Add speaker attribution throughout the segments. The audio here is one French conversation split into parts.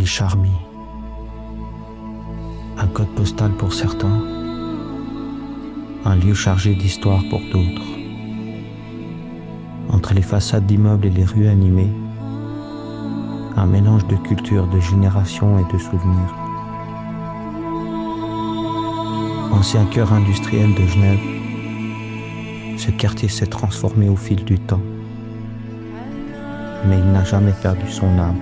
Speaker 1: Les Charmilles. Un code postal pour certains, un lieu chargé d'histoire pour d'autres. Entre les façades d'immeubles et les rues animées, un mélange de cultures, de générations et de souvenirs. Ancien cœur industriel de Genève, ce quartier s'est transformé au fil du temps, mais il n'a jamais perdu son âme.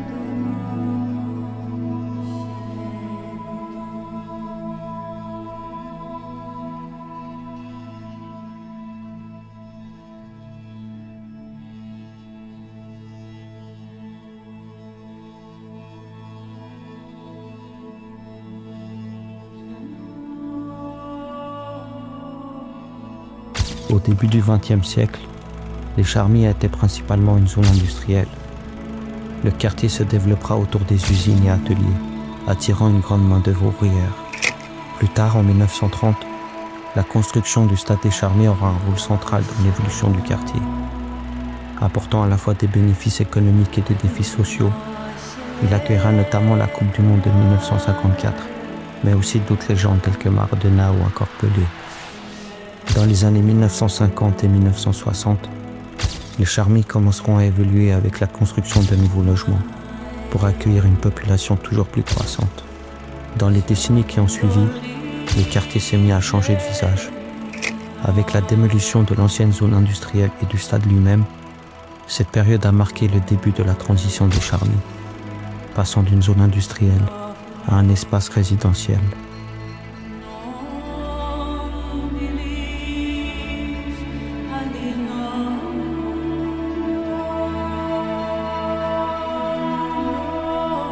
Speaker 1: Au début du XXe siècle, les Charmilles étaient principalement une zone industrielle. Le quartier se développera autour des usines et ateliers, attirant une grande main-d'œuvre ouvrière. Plus tard, en 1930, la construction du stade des Charmilles aura un rôle central dans l'évolution du quartier, apportant à la fois des bénéfices économiques et des défis sociaux. Il accueillera notamment la Coupe du Monde de 1954, mais aussi d'autres légendes telles que Maradona ou encore Pelé. Dans les années 1950 et 1960, les Charmilles commenceront à évoluer avec la construction de nouveaux logements pour accueillir une population toujours plus croissante. Dans les décennies qui ont suivi, le quartier s'est mis à changer de visage. Avec la démolition de l'ancienne zone industrielle et du stade lui-même, cette période a marqué le début de la transition des Charmilles, passant d'une zone industrielle à un espace résidentiel.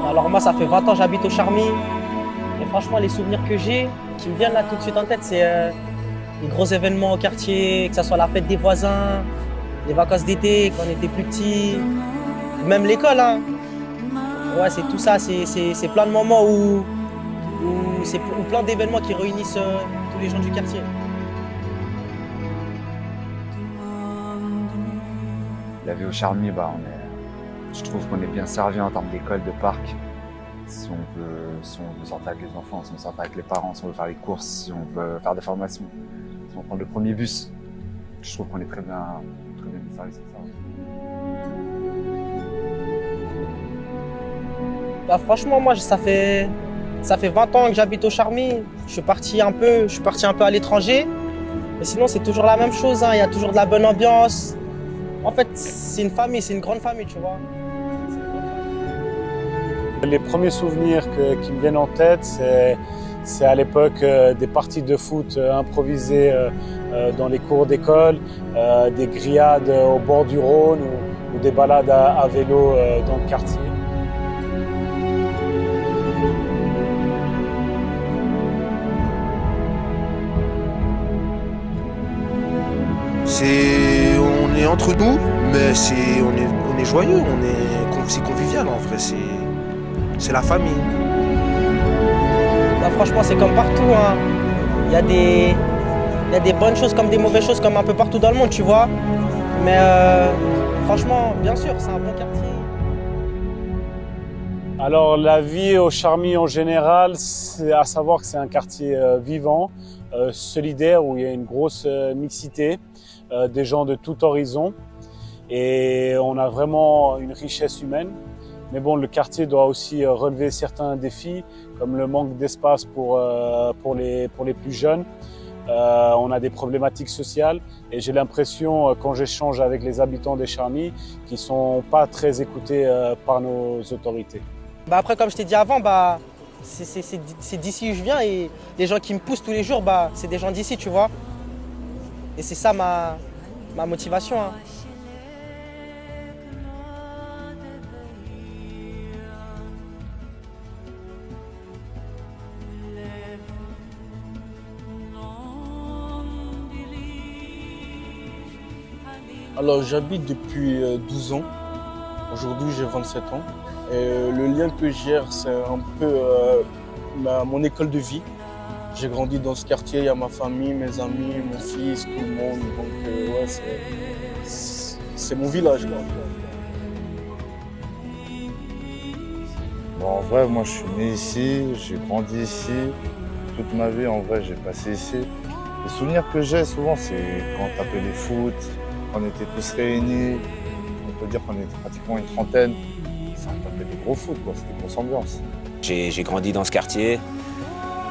Speaker 2: Alors moi, ça fait 20 ans que j'habite aux Charmilles. Et franchement, les souvenirs que j'ai, qui me viennent là tout de suite en tête, c'est les gros événements au quartier, que ce soit la fête des voisins, les vacances d'été, quand on était plus petits, même l'école. Hein. Ouais, c'est tout ça, c'est plein de moments où plein d'événements qui réunissent tous les gens du quartier.
Speaker 3: La vie aux Charmilles, je trouve qu'on est bien servi en termes d'école, de parc. Si on veut sortir avec les enfants, si on veut sortir avec les parents, si on veut faire les courses, si on veut faire des formations, si on prend le premier bus, je trouve qu'on est très bien servi sur ça.
Speaker 2: Bah, franchement, moi, ça fait 20 ans que j'habite aux Charmilles. Je suis parti un peu à l'étranger. Mais sinon, c'est toujours la même chose. Hein. Il y a toujours de la bonne ambiance. En fait, c'est une famille, c'est une grande famille, tu vois.
Speaker 4: Les premiers souvenirs qui me viennent en tête, c'est à l'époque des parties de foot improvisées dans les cours d'école, des grillades au bord du Rhône ou des balades à vélo dans le quartier.
Speaker 5: On est entre nous, mais on est joyeux, c'est convivial en vrai, c'est la famille.
Speaker 2: Bah, franchement, c'est comme partout. Hein. Il y a des bonnes choses comme des mauvaises choses, comme un peu partout dans le monde, tu vois. Mais franchement, bien sûr, c'est un bon quartier.
Speaker 4: Alors, la vie aux Charmilles en général, c'est à savoir que c'est un quartier vivant, solidaire, où il y a une grosse mixité, des gens de tout horizon. Et on a vraiment une richesse humaine. Mais bon, le quartier doit aussi relever certains défis, comme le manque d'espace pour les plus jeunes. On a des problématiques sociales et j'ai l'impression, quand j'échange avec les habitants des Charmilles, qu'ils ne sont pas très écoutés par nos autorités.
Speaker 2: Bah après, comme je t'ai dit avant, c'est d'ici où je viens et les gens qui me poussent tous les jours, c'est des gens d'ici, tu vois. Et c'est ça ma motivation. Hein.
Speaker 6: Alors j'habite depuis 12 ans. Aujourd'hui j'ai 27 ans. Et le lien que j'ai, c'est un peu mon école de vie. J'ai grandi dans ce quartier, il y a ma famille, mes amis, mon fils, tout le monde. Donc ouais, c'est mon village. Là.
Speaker 7: Bon, en vrai, moi je suis né ici, j'ai grandi ici. Toute ma vie, en vrai, j'ai passé ici. Les souvenirs que j'ai souvent, c'est quand on tapait les foot, quand on était tous réunis. On peut dire qu'on était pratiquement une trentaine. Ça tapait des gros foot, quoi. C'était une grosse ambiance.
Speaker 8: J'ai grandi dans ce quartier.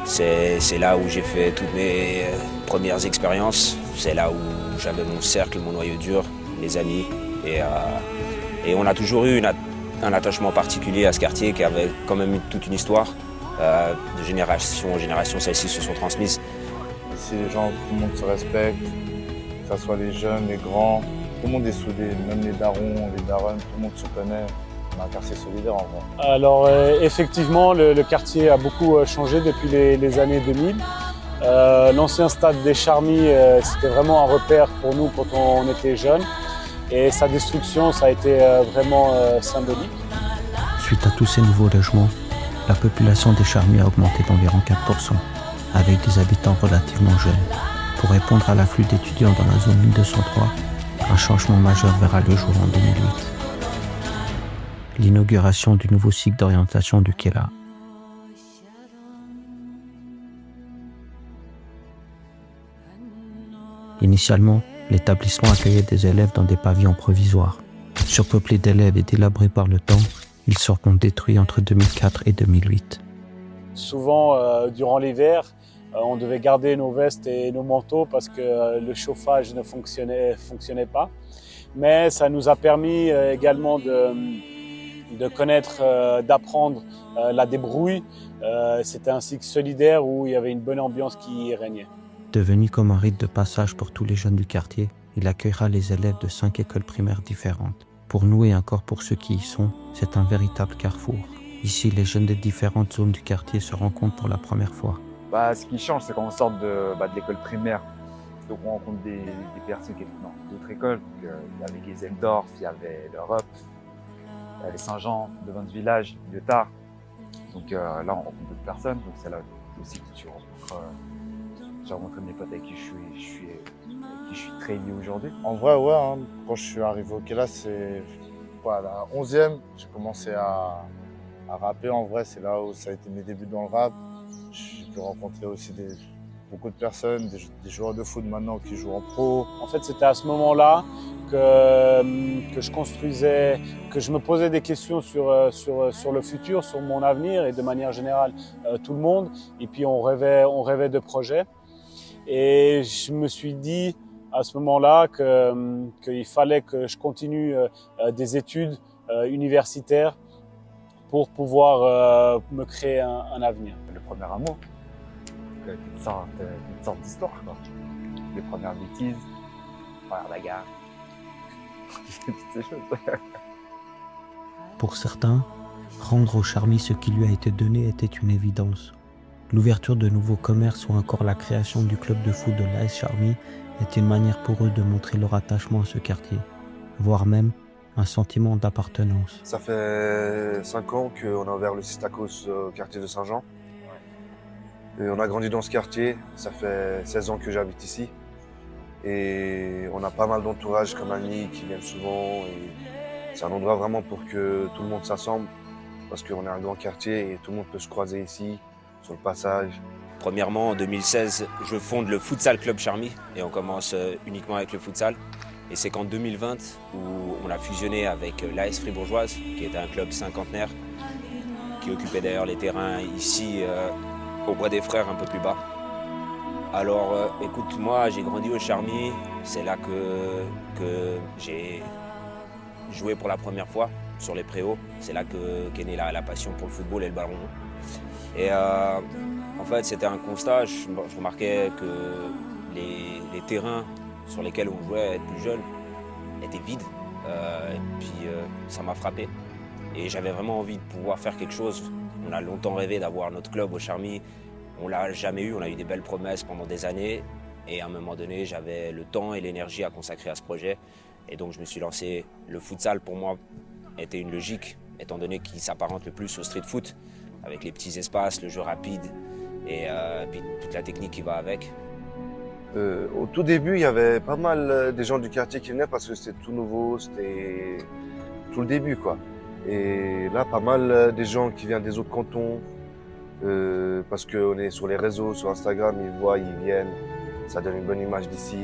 Speaker 8: C'est là où j'ai fait toutes mes premières expériences. C'est là où j'avais mon cercle, mon noyau dur, mes amis. Et on a toujours eu un attachement particulier à ce quartier qui avait quand même eu toute une histoire. De génération en génération, celles-ci se sont transmises.
Speaker 7: Ici, les gens, tout le monde se respecte, que ce soit les jeunes, les grands. Tout le monde est soudé, même les darons, les daronnes, tout le monde se connaît. On a un quartier solidaire en vrai.
Speaker 4: Alors effectivement, le quartier a beaucoup changé depuis les années 2000. L'ancien stade des Charmies, c'était vraiment un repère pour nous quand on était jeunes. Et sa destruction, ça a été vraiment symbolique.
Speaker 1: Suite à tous ces nouveaux logements, la population des Charmies a augmenté d'environ 4%, avec des habitants relativement jeunes. Pour répondre à l'afflux d'étudiants dans la zone 1203, un changement majeur verra le jour en 2008. L'inauguration du nouveau cycle d'orientation du Kela. Initialement, l'établissement accueillait des élèves dans des pavillons provisoires. Surpeuplés d'élèves et délabrés par le temps, ils seront détruits entre 2004 et 2008.
Speaker 4: Souvent, durant l'hiver, on devait garder nos vestes et nos manteaux parce que le chauffage ne fonctionnait pas. Mais ça nous a permis également de connaître, d'apprendre la débrouille. C'était un cycle solidaire où il y avait une bonne ambiance qui régnait.
Speaker 1: Devenu comme un rite de passage pour tous les jeunes du quartier, il accueillera les élèves de 5 écoles primaires différentes. Pour nous et encore pour ceux qui y sont, c'est un véritable carrefour. Ici, les jeunes des différentes zones du quartier se rencontrent pour la première fois.
Speaker 3: Ce qui change, c'est quand on sort de l'école primaire. Donc on rencontre des personnes qui étaient dans d'autres écoles. Il y avait Geseldorf, il y avait l'Europe, il y avait Saint-Jean, devant ce village, Lyotard. Donc là, on rencontre d'autres personnes. Donc c'est là aussi que tu rencontres. J'ai rencontré mes potes avec qui je suis très lié aujourd'hui.
Speaker 7: En vrai, ouais, hein, quand je suis arrivé au Kela, c'est la 11e. J'ai commencé à rapper en vrai, c'est là où ça a été mes débuts dans le rap. J'ai pu rencontrer aussi beaucoup de personnes, des joueurs de foot maintenant qui jouent en pro.
Speaker 4: En fait, c'était à ce moment-là que je construisais, que je me posais des questions sur le futur, sur mon avenir et de manière générale tout le monde. Et puis on rêvait de projets. Et je me suis dit à ce moment-là qu'il fallait que je continue des études universitaires pour pouvoir me créer un avenir.
Speaker 3: Le premier amour, une sorte d'histoire, quoi. Les premières bêtises, les premières bagarres, toutes ces choses.
Speaker 1: Pour certains, rendre aux Charmies ce qui lui a été donné était une évidence. L'ouverture de nouveaux commerces ou encore la création du club de foot de l'AS Charmies était une manière pour eux de montrer leur attachement à ce quartier, voire même un sentiment d'appartenance.
Speaker 5: Ça fait 5 ans qu'on a ouvert le Sistakos au quartier de Saint-Jean. Et on a grandi dans ce quartier, ça fait 16 ans que j'habite ici. Et on a pas mal d'entourage comme amis qui viennent souvent. Et c'est un endroit vraiment pour que tout le monde s'assemble, parce qu'on est un grand quartier et tout le monde peut se croiser ici, sur le passage.
Speaker 8: Premièrement, en 2016, je fonde le Futsal Club Charmies et on commence uniquement avec le futsal. Et c'est qu'en 2020 où on a fusionné avec l'AS Fribourgeoise, qui était un club cinquantenaire, qui occupait d'ailleurs les terrains ici au Bois des Frères, un peu plus bas. Alors écoute, moi j'ai grandi au Charmies, c'est là que j'ai joué pour la première fois sur les préaux. C'est là qu'est née la passion pour le football et le ballon. Et en fait, c'était un constat. Je remarquais que les terrains sur lesquels on jouait être plus jeune étaient vides. Et puis ça m'a frappé. Et j'avais vraiment envie de pouvoir faire quelque chose. On a longtemps rêvé d'avoir notre club au Charmies. On ne l'a jamais eu. On a eu des belles promesses pendant des années. Et à un moment donné, j'avais le temps et l'énergie à consacrer à ce projet. Et donc je me suis lancé. Le futsal, pour moi, était une logique, étant donné qu'il s'apparente le plus au street foot, avec les petits espaces, le jeu rapide et puis toute la technique qui va avec.
Speaker 5: Au tout début, il y avait pas mal des gens du quartier qui venaient parce que c'était tout nouveau, c'était tout le début, quoi. Et là, pas mal des gens qui viennent des autres cantons, parce qu'on est sur les réseaux, sur Instagram, ils voient, ils viennent, ça donne une bonne image d'ici,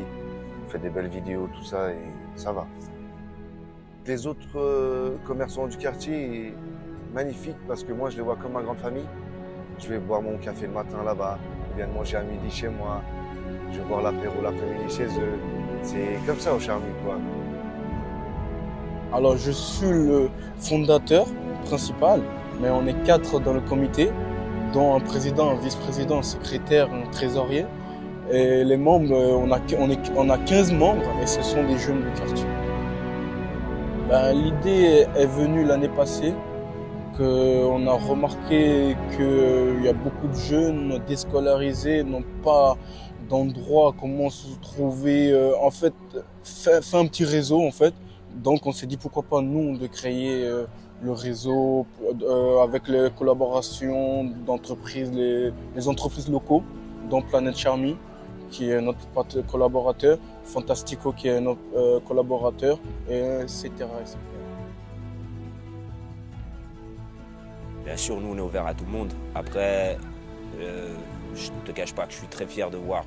Speaker 5: on fait des belles vidéos, tout ça, et ça va. Les autres commerçants du quartier, magnifiques, parce que moi, je les vois comme ma grande famille. Je vais boire mon café le matin là-bas, ils viennent manger à midi chez moi, je vais boire l'apéro l'après-midi chez eux. C'est comme ça au Charmy, quoi.
Speaker 6: Alors, je suis le fondateur principal, mais on est 4 dans le comité, dont un président, un vice-président, un secrétaire, un trésorier. Et les membres, on a 15 membres et ce sont des jeunes du quartier. L'idée est venue l'année passée, qu'on a remarqué qu'il y a beaucoup de jeunes déscolarisés, n'ont pas d'endroit comment se trouver, en fait, fait un petit réseau en fait. Donc on s'est dit pourquoi pas nous de créer le réseau avec les collaborations d'entreprises, les entreprises locaux, dont Planète Charmy, qui est notre collaborateur, Fantastico qui est notre collaborateur, etc., etc.
Speaker 8: Bien sûr, nous on est ouvert à tout le monde. Après, je ne te cache pas que je suis très fier de voir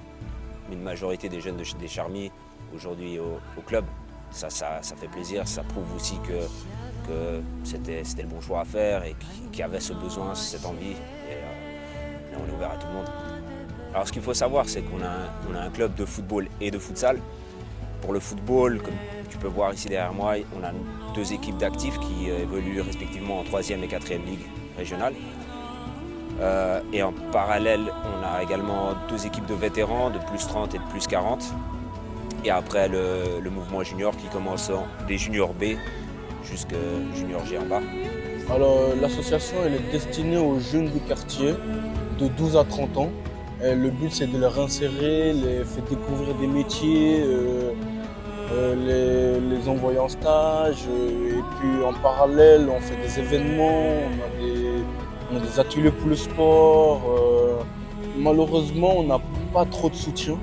Speaker 8: une majorité des jeunes des Charmy aujourd'hui au club. Ça fait plaisir, ça prouve aussi que c'était le bon choix à faire et qu'il y avait ce besoin, cette envie. Et là, on est ouvert à tout le monde. Alors ce qu'il faut savoir, c'est qu'on a un club de football et de futsal. Pour le football, comme tu peux voir ici derrière moi, on a 2 équipes d'actifs qui évoluent respectivement en 3e et 4e ligue régionale. Et en parallèle, on a également 2 équipes de vétérans, de plus 30 et de plus 40. Et après, le mouvement junior qui commence des juniors B jusqu'à junior G en bas.
Speaker 6: Alors, l'association elle est destinée aux jeunes du quartier de 12 à 30 ans. Et le but, c'est de les réinsérer, les faire découvrir des métiers, les envoyer en stage. Et puis, en parallèle, on fait des événements, on a des ateliers pour le sport. Malheureusement, on n'a pas trop de soutien.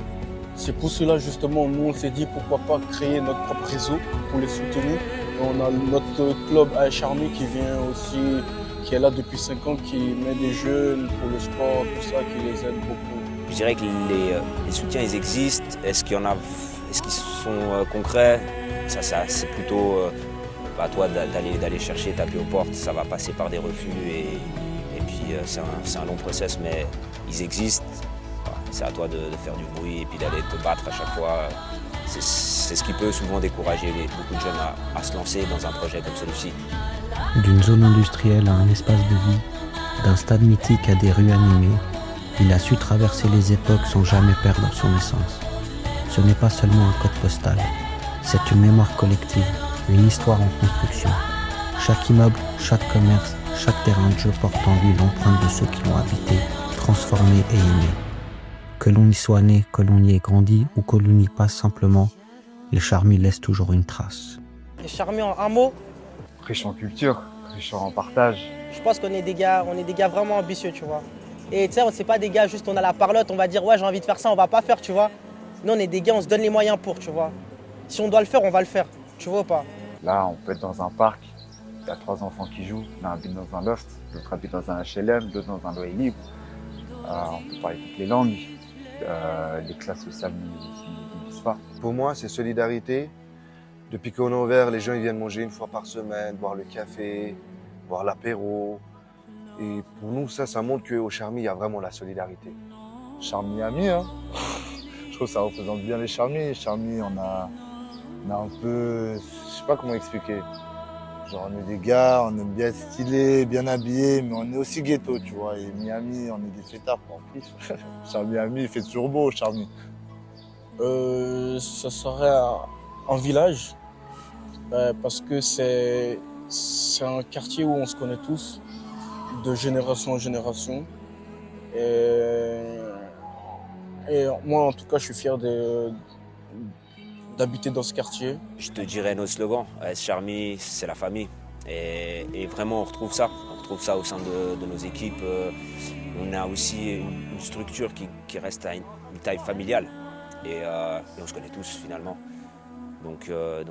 Speaker 6: C'est pour cela, justement, nous, on s'est dit pourquoi pas créer notre propre réseau pour les soutenir. Et on a notre club à Charmy qui vient aussi, qui est là depuis 5 ans, qui met des jeunes pour le sport, tout ça, qui les aide beaucoup.
Speaker 8: Je dirais que les soutiens, ils existent. Est-ce qu'ils sont concrets? Ça c'est plutôt à toi d'aller chercher, taper aux portes. Ça va passer par des refus et puis c'est un long process, mais ils existent. C'est à toi de faire du bruit et puis d'aller te battre à chaque fois. C'est ce qui peut souvent décourager beaucoup de jeunes à se lancer dans un projet comme celui-ci.
Speaker 1: D'une zone industrielle à un espace de vie, d'un stade mythique à des rues animées, il a su traverser les époques sans jamais perdre son essence. Ce n'est pas seulement un code postal, c'est une mémoire collective, une histoire en construction. Chaque immeuble, chaque commerce, chaque terrain de jeu porte en lui l'empreinte de ceux qui l'ont habité, transformé et aimé. Que l'on y soit né, que l'on y ait grandi ou que l'on y passe simplement, les Charmy laissent toujours une trace.
Speaker 2: Les Charmy en un mot,
Speaker 3: Riche en culture, riche en partage.
Speaker 2: je pense qu'on est des gars vraiment ambitieux, tu vois. Et tu sais, c'est pas des gars juste on a la parlotte, on va dire ouais j'ai envie de faire ça, on va pas faire, tu vois. Nous on est des gars, on se donne les moyens pour, tu vois. Si on doit le faire, on va le faire, tu vois ou pas.
Speaker 3: Là, on peut être dans un parc, il y a 3 enfants qui jouent, l'un habite dans un loft, l'autre habite dans un HLM, l'autre dans un loyer libre. On peut parler toutes les langues, les classes sociales n'existent pas.
Speaker 5: Pour moi, c'est solidarité. Depuis qu'on est ouvert, les gens ils viennent manger 1 fois par semaine, boire le café, boire l'apéro. Et pour nous, ça montre qu'au Charmy, il y a vraiment la solidarité.
Speaker 7: Charmy ami, hein. Je trouve que ça représente bien les Charmy. Charmy, on a un peu, je sais pas comment expliquer. Genre on est des gars, on aime bien être stylés, bien habillés, mais on est aussi ghetto, tu vois. Et Miami, on est des fêtards en plus. Charmy ami, il fait toujours beau, Charmy.
Speaker 6: Ça serait un village, parce que c'est un quartier où on se connaît tous, de génération en génération. Et moi, en tout cas, je suis fier d'habiter dans ce quartier.
Speaker 8: Je te dirais notre slogan, AS Charmy, c'est la famille. Et vraiment, on retrouve ça. On retrouve ça au sein de nos équipes. On a aussi une structure qui reste à une taille familiale. Et on se connaît tous finalement. Donc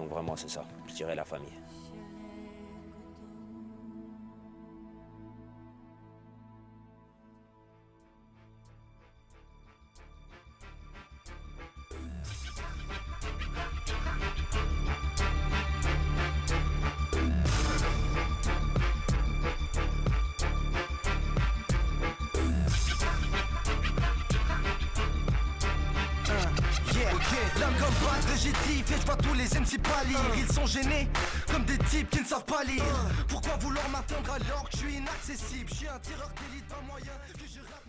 Speaker 8: vraiment, c'est ça. Je dirais la famille.
Speaker 9: L'âme comme battre, régétif et je vois tous les MC pâlir. Ils sont gênés comme des types qui ne savent pas lire. Pourquoi vouloir m'atteindre alors que je suis inaccessible? Je suis un tireur d'élite, pas moyen que je rappe.